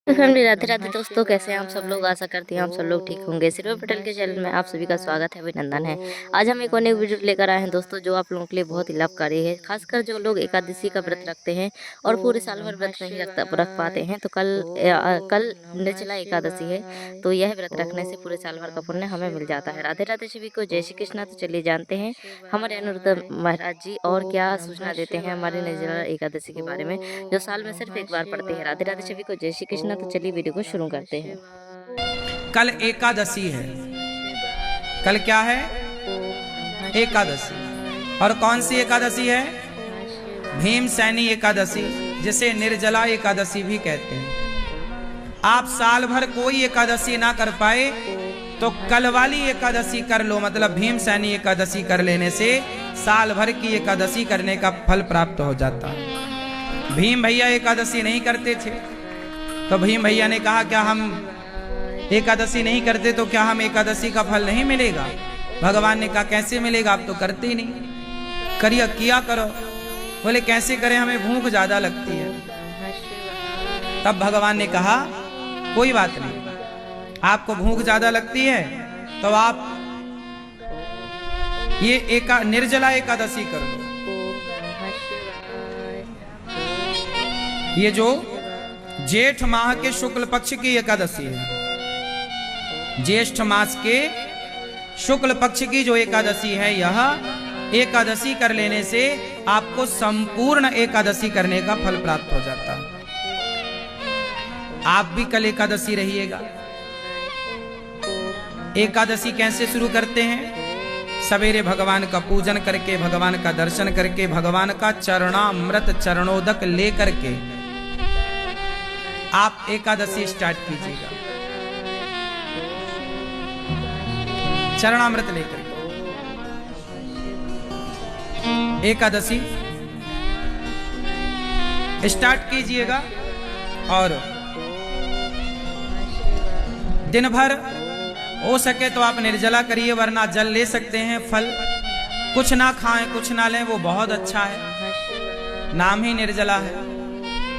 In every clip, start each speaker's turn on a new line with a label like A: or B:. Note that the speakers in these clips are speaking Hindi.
A: फैमिली राधे राधे दोस्तों, कैसे हैं आप सब लोग। आशा करती हैं आप सब लोग ठीक होंगे। सिल्वर पटेल के चैनल में आप सभी का स्वागत है, अभिनंदन है। आज हम एक और नई वीडियो लेकर आए हैं दोस्तों, जो आप लोगों के लिए बहुत ही लाभकारी है। खासकर जो लोग एकादशी का व्रत रखते हैं और पूरे साल भर व्रत नहीं रख पाते हैं, तो कल निर्जला एकादशी है। तो यह व्रत रखने से पूरे साल भर का पुण्य हमें मिल जाता है। राधे राधे सभी को, जय श्री कृष्णा। तो चलिए जानते हैं हमारे अनिरुद्ध महाराज जी और क्या सूचना देते हैं हमारी निर्जला एकादशी के बारे में, जो साल में सिर्फ एक बार पड़ते हैं। राधे राधे सभी को, जय श्री कृष्ण। तो चलिए वीडियो को शुरू करते हैं।
B: कल एकादशी है। कल क्या है? एकादशी। और कौन सी एकादशी है? भीमसेनी एकादशी, जिसे निर्जला एकादशी भी कहते हैं। आप साल भर कोई एकादशी ना कर पाए तो कल वाली एकादशी कर लो, मतलब भीमसेनी एकादशी कर लेने से साल भर की एकादशी करने का फल प्राप्त हो जाता है। भीम भैया एकादशी नहीं करते थे, तो भीम भैया ने कहा क्या हम एकादशी नहीं करते तो क्या हम एकादशी का फल नहीं मिलेगा? भगवान ने कहा कैसे मिलेगा, आप तो करते ही नहीं, करिए किया करो। बोले कैसे करें, हमें भूख ज्यादा लगती है। तब भगवान ने कहा कोई बात नहीं, आपको भूख ज्यादा लगती है तो आप ये निर्जला एकादशी कर लो। ये जो जेठ माह के शुक्ल पक्ष की एकादशी है, ज्येष्ठ मास के शुक्ल पक्ष की जो एकादशी है, यह एकादशी कर लेने से आपको संपूर्ण एकादशी करने का फल प्राप्त हो जाता है। आप भी कल एकादशी रहिएगा। एकादशी कैसे शुरू करते हैं? सवेरे भगवान का पूजन करके, भगवान का दर्शन करके, भगवान का चरणामृत चरणोदक लेकर के आप एकादशी स्टार्ट कीजिएगा। चरणामृत लेकर एकादशी स्टार्ट कीजिएगा। और दिन भर हो सके तो आप निर्जला करिए, वरना जल ले सकते हैं। फल कुछ ना खाएं, कुछ ना लें, वो बहुत अच्छा है, नाम ही निर्जला है।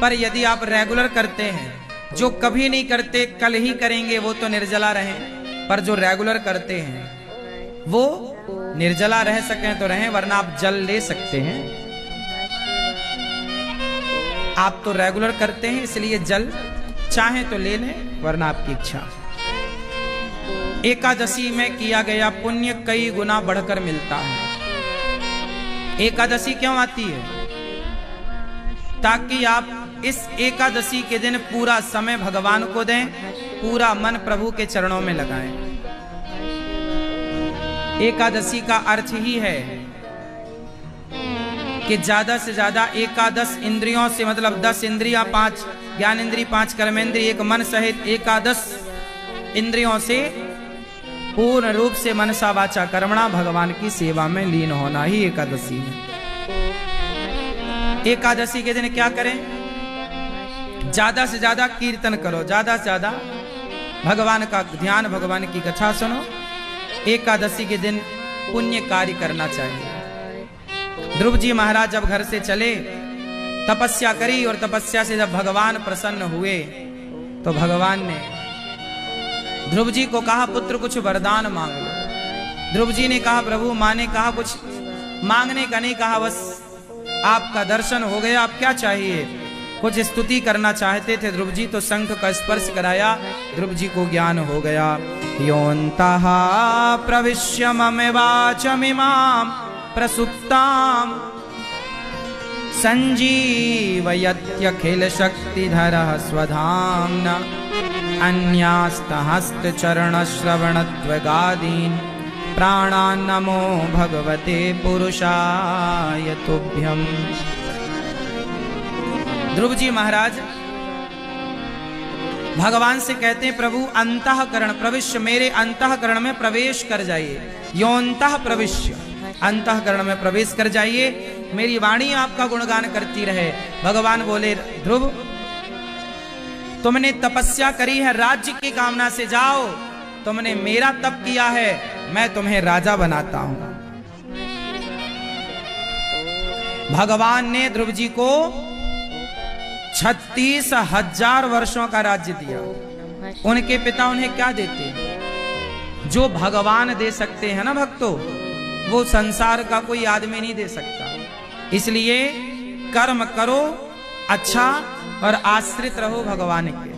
B: पर यदि आप रेगुलर करते हैं, जो कभी नहीं करते कल ही करेंगे, वो तो निर्जला रहें। पर जो रेगुलर करते हैं वो निर्जला रह सकें तो रहें, वरना आप जल ले सकते हैं। आप तो रेगुलर करते हैं, इसलिए जल चाहे तो ले लें, वरना आपकी इच्छा। एकादशी में किया गया पुण्य कई गुना बढ़कर मिलता है। एकादशी क्यों आती है? ताकि आप इस एकादशी के दिन पूरा समय भगवान को दें, पूरा मन प्रभु के चरणों में लगाएं। एकादशी का अर्थ ही है कि ज्यादा से ज्यादा एकादश इंद्रियों से, मतलब 10 इंद्रियां, 5 ज्ञान इंद्री, 5 कर्मेंद्री, एक मन सहित एकादश इंद्रियों से पूर्ण रूप से मनसा वाचा कर्मणा भगवान की सेवा में लीन होना ही एकादशी है। एकादशी के दिन क्या करें? ज्यादा से ज्यादा कीर्तन करो, ज्यादा से ज्यादा भगवान का ध्यान, भगवान की कथा सुनो। एकादशी के दिन पुण्य कार्य करना चाहिए। ध्रुव जी महाराज जब घर से चले, तपस्या करी, और तपस्या से जब भगवान प्रसन्न हुए तो भगवान ने ध्रुव जी को कहा पुत्र कुछ वरदान मांग लो। ध्रुव जी ने कहा प्रभु, माँ ने कहा कुछ मांगने का नहीं कहा, बस आपका दर्शन हो गया, आप क्या चाहिए? कुछ स्तुति करना चाहते थे ध्रुव जी, तो शंख का स्पर्श कराया, ध्रुव जी को ज्ञान हो गया। योऽन्तः प्रविश्य मम वाचमिमां प्रसुप्तां संजीवयत्यखिल शक्तिधरः स्वधाम्ना अन्यास्तहस्तचरणश्रवणत्वगादीन् प्राणान् नमो भगवते पुरुषाय तुभ्यम्। ध्रुव जी महाराज भगवान से कहते हैं प्रभु अंतःकरण प्रविश्य, मेरे अंतःकरण में प्रवेश कर जाइए। योऽन्तः प्रविश्य, अंतःकरण में प्रवेश कर जाइए, मेरी वाणी आपका गुणगान करती रहे। भगवान बोले ध्रुव, तुमने तपस्या करी है, राज्य की कामना से जाओ, तुमने मेरा तप किया है, मैं तुम्हें राजा बनाता हूं। भगवान ने ध्रुव जी को 36,000 वर्षों का राज्य दिया। उनके पिता उन्हें क्या देते? जो भगवान दे सकते हैं ना भक्तों, वो संसार का कोई आदमी नहीं दे सकता। इसलिए कर्म करो अच्छा और आश्रित रहो भगवान के।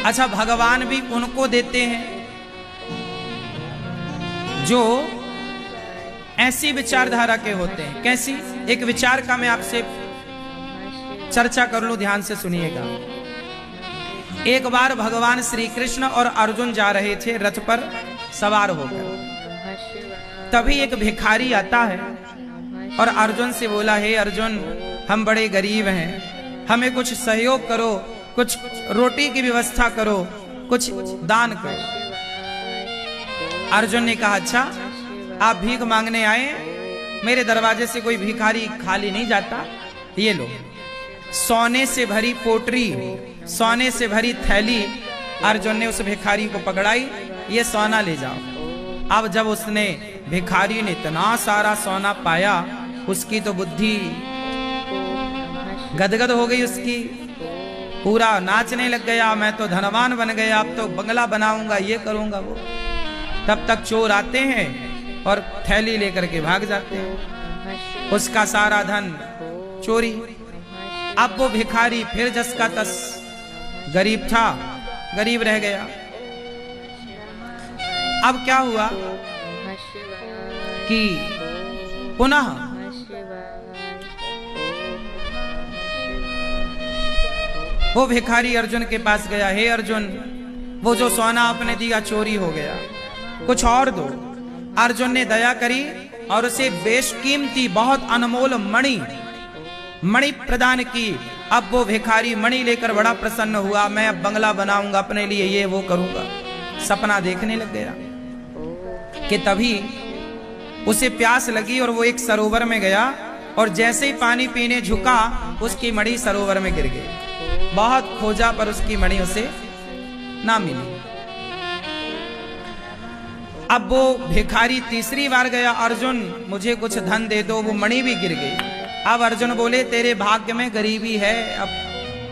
B: अच्छा, भगवान भी उनको देते हैं जो ऐसी विचारधारा के होते हैं। कैसी? एक विचार का मैं आपसे चर्चा कर लूं, ध्यान से सुनिएगा। एक बार भगवान श्री कृष्ण और अर्जुन जा रहे थे रथ पर सवार होकर। तभी एक भिखारी आता है और अर्जुन से बोला, हे अर्जुन, हम बड़े गरीब हैं, हमें कुछ सहयोग करो, कुछ रोटी की व्यवस्था करो, कुछ दान करो। अर्जुन ने कहा, अच्छा आप भीख मांगने आए, मेरे दरवाजे से कोई भिखारी खाली नहीं जाता, ये लो। सोने से भरी पोटरी, सोने से भरी थैली अर्जुन ने उस भिखारी को पकड़ाई, ये सोना ले जाओ। अब जब उसने, भिखारी ने इतना सारा सोना पाया, उसकी तो बुद्धि गदगद हो गई, उसकी पूरा नाचने लग गया, मैं तो धनवान बन गया, अब तो बंगला बनाऊंगा, ये करूंगा वो। तब तक चोर आते हैं और थैली लेकर के भाग जाते हैं, उसका सारा धन चोरी। अब वो भिखारी फिर जस का तस, गरीब था, गरीब रह गया। अब क्या हुआ कि पुनः वो भिखारी अर्जुन के पास गया, हे अर्जुन, वो जो सोना आपने दिया चोरी हो गया, कुछ और दो। अर्जुन ने दया करी और उसे बेशकीमती बहुत अनमोल मणि प्रदान की। अब वो भिखारी मणि लेकर बड़ा प्रसन्न हुआ, मैं अब बंगला बनाऊंगा अपने लिए, ये वो करूंगा, सपना देखने लग गया। कि तभी उसे प्यास लगी और वो एक सरोवर में गया और जैसे ही पानी पीने झुका, उसकी मणि सरोवर में गिर गई। बहुत खोजा पर उसकी मणि उसे ना मिली। अब वो भिखारी तीसरी बार गया, अर्जुन मुझे कुछ धन दे दो, वो मणि भी गिर गई। अब अर्जुन बोले, तेरे भाग्य में गरीबी है, अब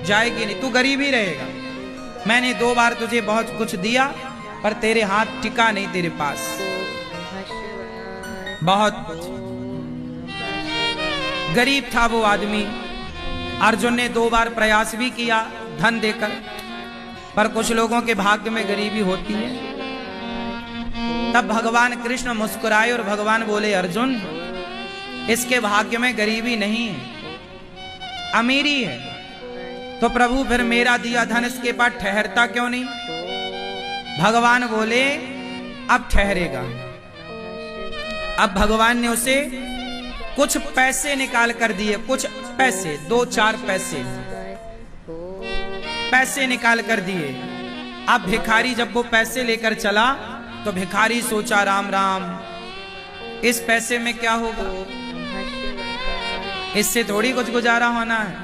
B: जाएगी नहीं, तू गरीब ही रहेगा। मैंने 2 बार तुझे बहुत कुछ दिया पर तेरे हाथ टिका नहीं तेरे पास। बहुत गरीब था वो आदमी। अर्जुन ने 2 बार प्रयास भी किया धन देकर, पर कुछ लोगों के भाग्य में गरीबी होती है। तब भगवान कृष्ण मुस्कुराए और भगवान बोले, अर्जुन, इसके भाग्य में गरीबी नहीं है, अमीरी है। तो प्रभु फिर मेरा दिया धन इसके पास ठहरता क्यों नहीं? भगवान बोले, अब ठहरेगा। अब भगवान ने उसे कुछ पैसे निकाल कर दिए, कुछ पैसे, 2-4 पैसे निकाल कर दिए। अब भिखारी जब वो पैसे लेकर चला तो भिखारी सोचा, राम राम, इस पैसे में क्या होगा, इससे थोड़ी कुछ गुजारा होना है।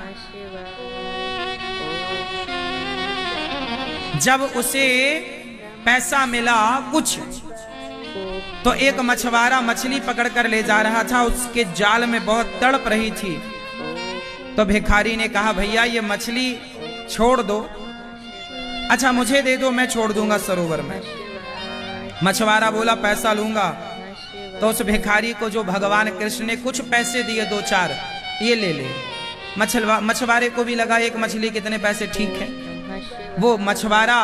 B: जब उसे पैसा मिला कुछ, तो एक मछुआरा मछली पकड़कर ले जा रहा था, उसके जाल में बहुत तड़प रही थी। तो भिखारी ने कहा, भैया ये मछली छोड़ दो। अच्छा मुझे दे दो, मैं छोड़ दूंगा सरोवर में। मछुआरा बोला, पैसा लूंगा। तो उस भिखारी को जो भगवान कृष्ण ने कुछ पैसे दिए 2-4, ये ले ले। मछुआरे को भी लगा एक मछली कितने पैसे, ठीक है। वो मछुआरा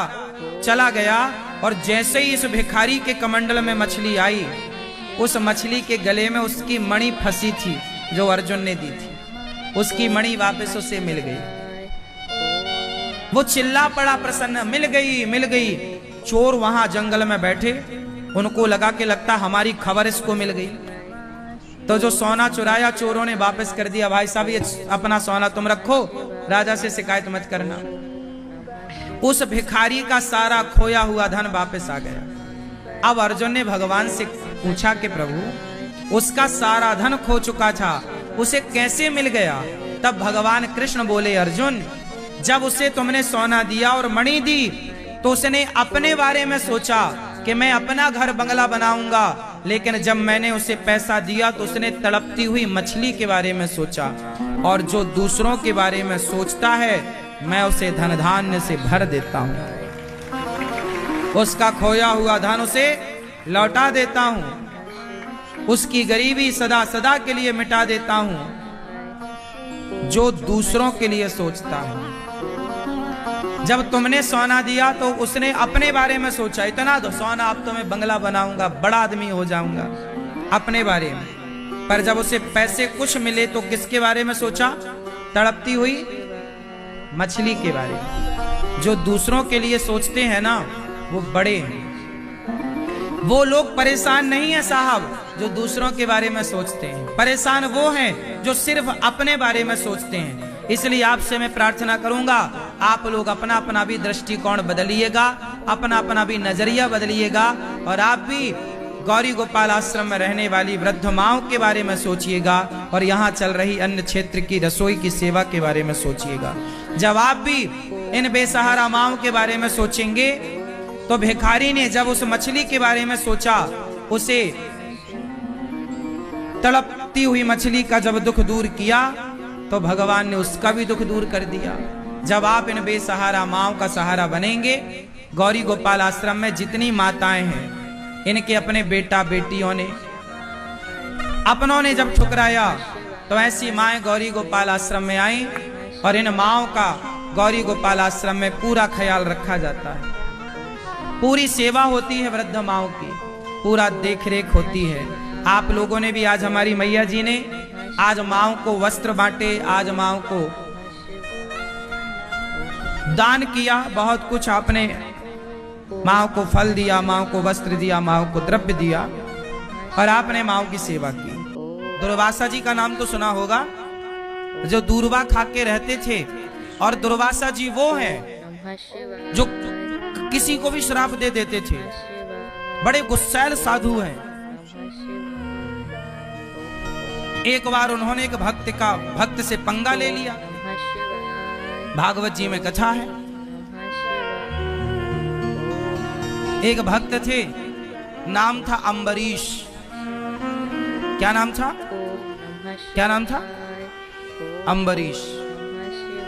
B: चला गया और जैसे ही इस भिखारी के कमंडल में मछली आई, उस मछली के गले में उसकी मणि फंसी थी जो अर्जुन ने दी थी। उसकी मणि वापस उसे मिल गई। वो चिल्ला पड़ा प्रसन्न, मिल गई मिल गई। चोर वहां जंगल में बैठे, उनको लगा कि लगता हमारी खबर इसको मिल गई। तो जो सोना चुराया चोरों ने वापस कर दिया। भाई साहब ये अपना सोना तुम रखो, राजा से शिकायत मत करना। उस भिखारी का सारा खोया हुआ धन वापस आ गया। अब अर्जुन ने भगवान से पूछा कि प्रभु, उसका सारा धन खो चुका था, उसे कैसे मिल गया? तब भगवान कृष्ण बोले, अर्जुन, जब उसे तुमने सोना दिया और मणि दी तो उसने अपने बारे में सोचा कि मैं अपना घर बंगला बनाऊंगा, लेकिन जब मैंने उसे पैसा दिया तो उसने तड़पती हुई मछली के बारे में सोचा। और जो दूसरों के बारे में सोचता है मैं उसे धन धान्य से भर देता हूं, उसका खोया हुआ धन उसे लौटा देता हूं, उसकी गरीबी सदा सदा के लिए मिटा देता हूं। जो दूसरों के लिए सोचता है, जब तुमने सोना दिया तो उसने अपने बारे में सोचा, इतना दो सोना, अब तो मैं बंगला बनाऊंगा, बड़ा आदमी हो जाऊंगा, अपने बारे में। पर जब उसे पैसे कुछ मिले तो किसके बारे में सोचा? तड़पती हुई मछली के बारे में। जो दूसरों के लिए सोचते हैं ना, वो बड़े हैं। वो लोग परेशान नहीं है साहब जो दूसरों के बारे में सोचते हैं, परेशान वो हैं जो सिर्फ अपने बारे में सोचते हैं। इसलिए आपसे मैं प्रार्थना करूंगा, आप लोग अपना अपना भी दृष्टिकोण बदलिएगा, अपना अपना भी नजरिया बदलिएगा, और आप भी गौरी गोपाल आश्रम में रहने वाली वृद्ध माओं के बारे में सोचिएगा, और यहाँ चल रही अन्य क्षेत्र की रसोई की सेवा के बारे में सोचिएगा। जब आप भी इन बेसहारा माओं के बारे में सोचेंगे, तो भिखारी ने जब उस मछली के बारे में सोचा, उसे तड़पती हुई मछली का जब दुख दूर किया, तो भगवान ने उसका भी दुख दूर कर दिया। जब आप इन बेसहारा माओं का सहारा बनेंगे, गौरी गोपाल आश्रम में जितनी माताएं हैं, इनके अपने बेटा बेटियों ने, अपनों ने जब ठुकराया, तो ऐसी माएं गौरी गोपाल आश्रम में आई, और इन माओं का गौरी गोपाल आश्रम में पूरा ख्याल रखा जाता है, पूरी सेवा होती है वृद्ध माओं की, पूरा देख रेख होती है। आप लोगों ने भी आज, हमारी मैया जी ने आज माओं को वस्त्र बांटे, आज माओं को दान किया, बहुत कुछ आपने माओं को फल दिया, माओं को वस्त्र दिया, माओं को द्रव्य दिया, और आपने माओं की सेवा की। दुर्वासा जी का नाम तो सुना होगा, जो दूरबा खा के रहते थे, और दुर्वासा जी वो हैं जो किसी को भी श्राप दे देते थे, बड़े गुस्सैल साधु हैं। एक बार उन्होंने एक भक्त से पंगा ले लिया। भागवत जी में कथा है, एक भक्त थे, नाम था अम्बरीश। क्या नाम था? क्या नाम था? अम्बरीश।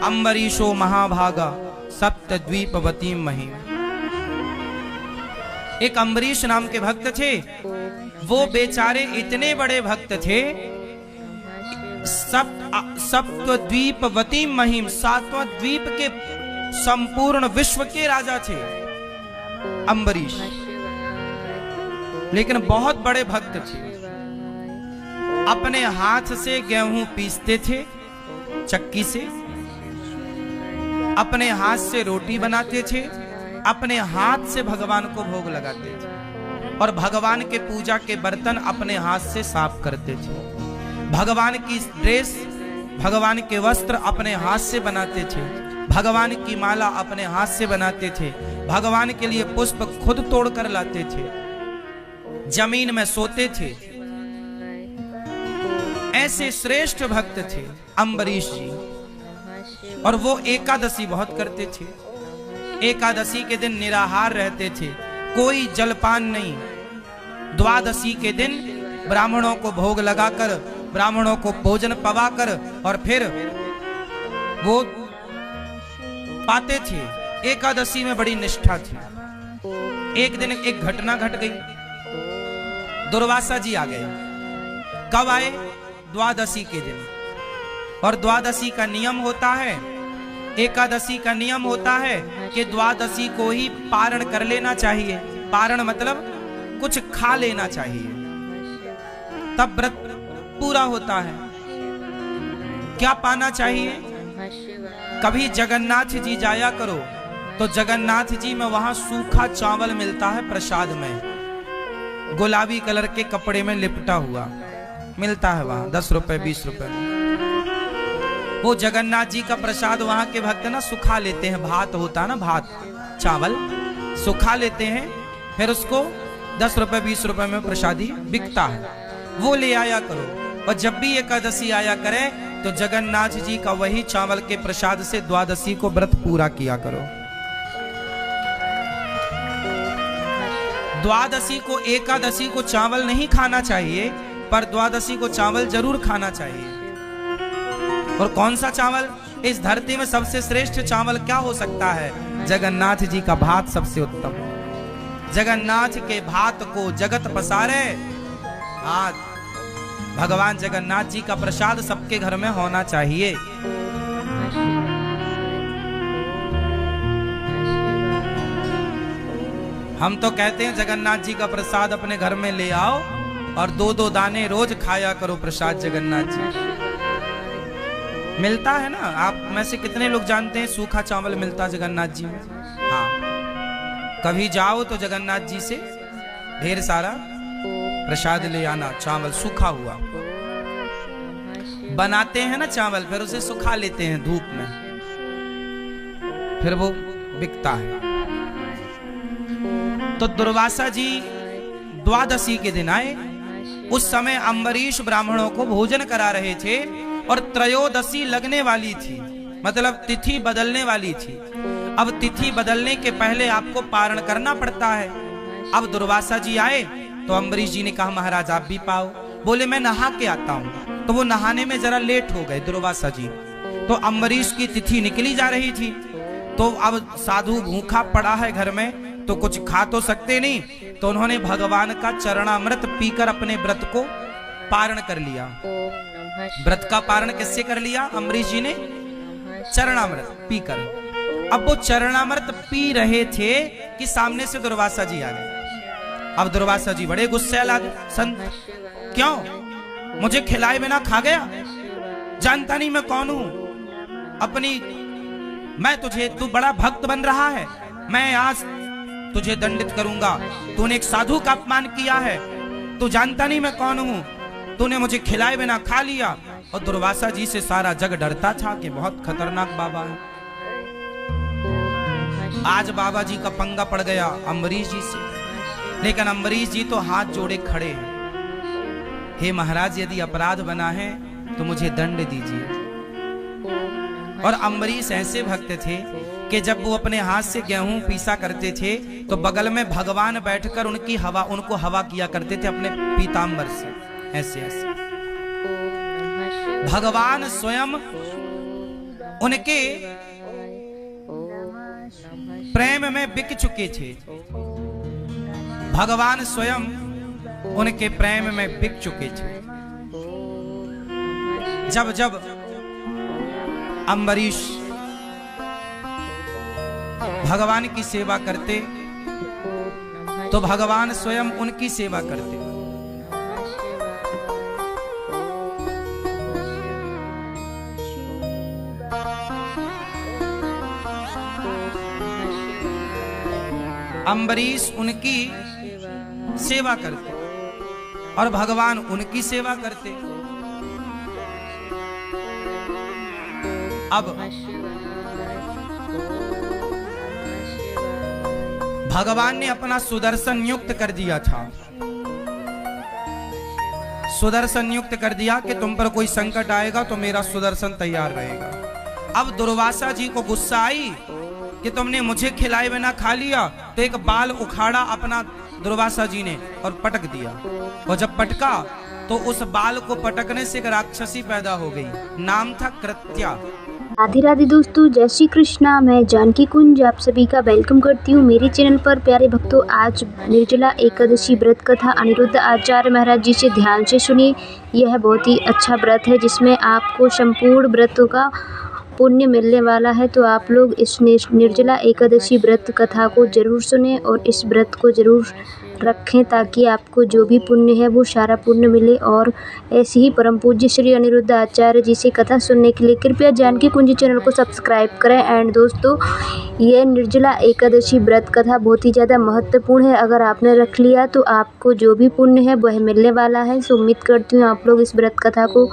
B: अम्बरीशो महाभागा सप्तद्वीपवती महिम। एक अम्बरीश नाम के भक्त थे। वो बेचारे इतने बड़े भक्त थे, सप्तद्वीपवती महिम, 7वां द्वीप के संपूर्ण विश्व के राजा थे अम्बरीश, लेकिन बहुत बड़े भक्त थे। अपने हाथ से गेहूं पीसते थे चक्की से, अपने हाथ से रोटी बनाते थे, अपने हाथ से भगवान को भोग लगाते थे, और भगवान के पूजा के बर्तन अपने हाथ से साफ करते थे। भगवान की ड्रेस, भगवान के वस्त्र अपने हाथ से बनाते थे, भगवान की माला अपने हाथ से बनाते थे, भगवान के लिए पुष्प खुद तोड़ कर लाते थे, जमीन में सोते थे। ऐसे श्रेष्ठ भक्त थे अम्बरीश जी। और वो एकादशी बहुत करते थे। एकादशी के दिन निराहार रहते थे, कोई जलपान नहीं। द्वादशी के दिन ब्राह्मणों को भोग लगाकर, ब्राह्मणों को भोजन पवाकर, और फिर वो पाते थे। एकादशी में बड़ी निष्ठा थी। एक दिन एक घटना घट गई, दुर्वासा जी आ गए। कब आए? द्वादशी के दिन। और द्वादशी का नियम होता है, एकादशी का नियम होता है कि द्वादशी को ही पारण कर लेना चाहिए। पारण मतलब कुछ खा लेना चाहिए, तब व्रत पूरा होता है। क्या पाना चाहिए? कभी जगन्नाथ जी जाया करो तो जगन्नाथ जी में वहां सूखा चावल मिलता है प्रसाद में, गुलाबी कलर के कपड़े में लिपटा हुआ मिलता है वहां, 10 रुपए 20 रुपए में। वो जगन्नाथ जी का प्रसाद वहां के भक्त ना सुखा लेते हैं। भात होता है ना, भात चावल सुखा लेते हैं, फिर उसको 10 रुपए 20 रुपए में प्रसादी बिकता है, वो ले आया करो। और जब भी एकादशी आया करे तो जगन्नाथ जी का वही चावल के प्रसाद से द्वादशी को व्रत पूरा किया करो। द्वादशी को, एकादशी को चावल नहीं खाना चाहिए, पर द्वादशी को चावल जरूर खाना चाहिए। और कौन सा चावल? इस धरती में सबसे श्रेष्ठ चावल क्या हो सकता है? जगन्नाथ जी का भात सबसे उत्तम। जगन्नाथ के भात को जगत पसारे। आज भगवान जगन्नाथ जी का प्रसाद सबके घर में होना चाहिए। हम तो कहते हैं जगन्नाथ जी का प्रसाद अपने घर में ले आओ और 2-2 दाने रोज खाया करो प्रसाद जगन्नाथ जी। मिलता है ना? आप में से कितने लोग जानते हैं सूखा चावल मिलता जगन्नाथ जी में? हाँ, कभी जाओ तो जगन्नाथ जी से ढेर सारा प्रसाद ले आना, चावल सूखा हुआ। बनाते हैं ना चावल, फिर उसे सुखा लेते हैं धूप में, फिर वो बिकता है। तो दुर्वासा जी द्वादशी के दिन आए। उस समय अम्बरीश ब्राह्मणों को भोजन करा रहे थे और त्रयोदशी लगने वाली थी, मतलब तिथि बदलने वाली थी। अब तिथि बदलने के पहले आपको पारण करना पड़ता है। अब दुर्वासा जी आए तो अम्बरीश जी ने कहा महाराज आप भी पाओ। बोले मैं नहा के आता हूँ। तो वो नहाने में जरा लेट हो गए दुर्वासा जी। तो अम्बरीश की तिथि निकली जा रही थी। तो अब साधु भूखा पड़ा है घर में, तो कुछ खा तो सकते नहीं। तो उन्होंने भगवान का चरणामृत पीकर अपने व्रत को पारण कर लिया। व्रत का पारण किससे कर लिया? अम्बरीश जी ने चरणामृत पीकर। अब वो चरणामृत पी रहे थे कि सामने से दुर्वासा जी आ गए। अब दुर्वासा जी बड़े गुस्से लगे, संत क्यों मुझे खिलाए बिना खा गया? जानता नहीं मैं कौन हूं? मैं तुझे, तू बड़ा भक्त बन रहा है, मैं आज तुझे दंडित करूंगा। तूने एक साधु का अपमान किया है, तू जानता नहीं मैं कौन हूं, तूने मुझे खिलाए बिना खा लिया। और दुर्वासा जी से सारा जग डरता था कि बहुत खतरनाक बाबा है। आज बाबा जी का पंगा पड़ गया अम्बरीश जी से। लेकिन अम्बरीश जी तो हाथ जोड़े खड़े हैं, हे महाराज यदि अपराध बना है तो मुझे दंड दीजिए। और अम्बरीश ऐसे भक्त थे कि जब वो अपने हाथ से गेहूं पीसा करते थे तो बगल में भगवान बैठकर उनको हवा किया करते थे अपने पीतांबर से, ऐसे ऐसे। भगवान स्वयं उनके प्रेम में बिक चुके थे। भगवान स्वयं उनके प्रेम में बिक चुके थे। जब जब अम्बरीश भगवान की सेवा करते तो भगवान स्वयं उनकी सेवा करते। अम्बरीश उनकी सेवा करते और भगवान उनकी सेवा करते। अब भगवान ने अपना सुदर्शन नियुक्त कर दिया था। सुदर्शन नियुक्त कर दिया कि तुम पर कोई संकट आएगा तो मेरा सुदर्शन तैयार रहेगा। अब दुर्वासा जी को गुस्सा आई कि तुमने मुझे खिलाए बिना खा लिया, तो एक बाल उखाड़ा अपना दुर्वासा जी ने और पटक दिया। और जब पटका तो उस बाल को पटकने से एक राक्षसी पैदा हो गई, नाम था कृत्या।
C: राधे राधे दोस्तों, जय श्री कृष्णा। मैं जानकी कुंज आप सभी का वेलकम करती हूँ मेरे चैनल पर। प्यारे भक्तों, आज निर्जला एकादशी व्रत कथा अनिरुद्ध आचार्य महाराज जी से ध्यान से सुनिए। यह बहुत ही अच्छा व्रत है जिसमें आपको संपूर्ण व्रतों का पुण्य मिलने वाला है। तो आप लोग इस निर्जला एकादशी व्रत कथा को जरूर सुने और इस व्रत को जरूर रखें ताकि आपको जो भी पुण्य है वो सारा पुण्य मिले। और ऐसे ही परम पूज्य श्री अनिरुद्ध आचार्य जी से कथा सुनने के लिए कृपया जानकी कुंज चैनल को सब्सक्राइब करें। एंड दोस्तों, ये निर्जला एकादशी व्रत कथा बहुत ही ज़्यादा महत्वपूर्ण है। अगर आपने रख लिया तो आपको जो भी पुण्य है वह मिलने वाला है। सो उम्मीद करती हूँ आप लोग इस व्रत कथा को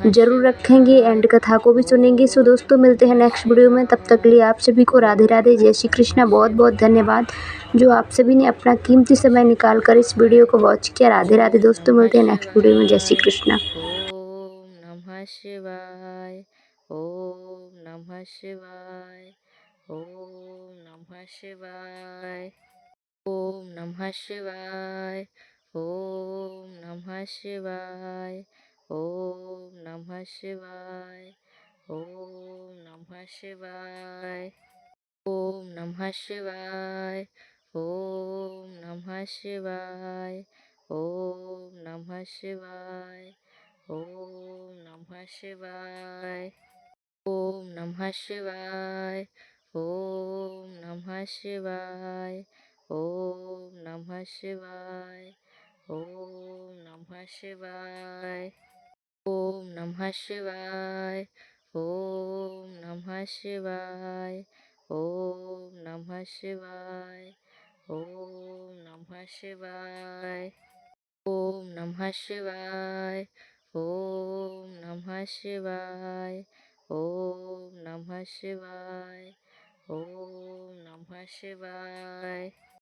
C: जरूर रखेंगे एंड कथा को भी सुनेंगे। सो दोस्तों, मिलते हैं नेक्स्ट वीडियो में। तब तक के लिए आप सभी को राधे राधे, जय श्री कृष्णा। बहुत बहुत धन्यवाद जो आप सभी ने अपना कीमती समय निकाल कर इस वीडियो को वॉच किया। राधे राधे दोस्तों, मिलते हैं नेक्स्ट वीडियो में। जय श्री कृष्णा।
A: ओम नमः शिवाय, ओम नमः शिवाय, ओम नमः शिवाय, ओम नमः शिवाय, ओम नमः शिवाय, ओम नमः शिवाय, ओम नमः शिवाय। ओम नमः शिवाय। ओम नमः शिवाय। ओम नमः शिवाय। ओम नमः शिवाय। ओम नमः शिवाय। ओम नमः शिवाय। ओम नमः शिवाय। ओम नमः शिवाय। ओम नमः शिवाय। ओम नमः शिवाय। ओम नमः शिवाय। ओम नमः शिवाय। ओम नमः शिवाय। ओम नमः शिवाय। ओम नमः शिवाय। ओम नमः शिवाय।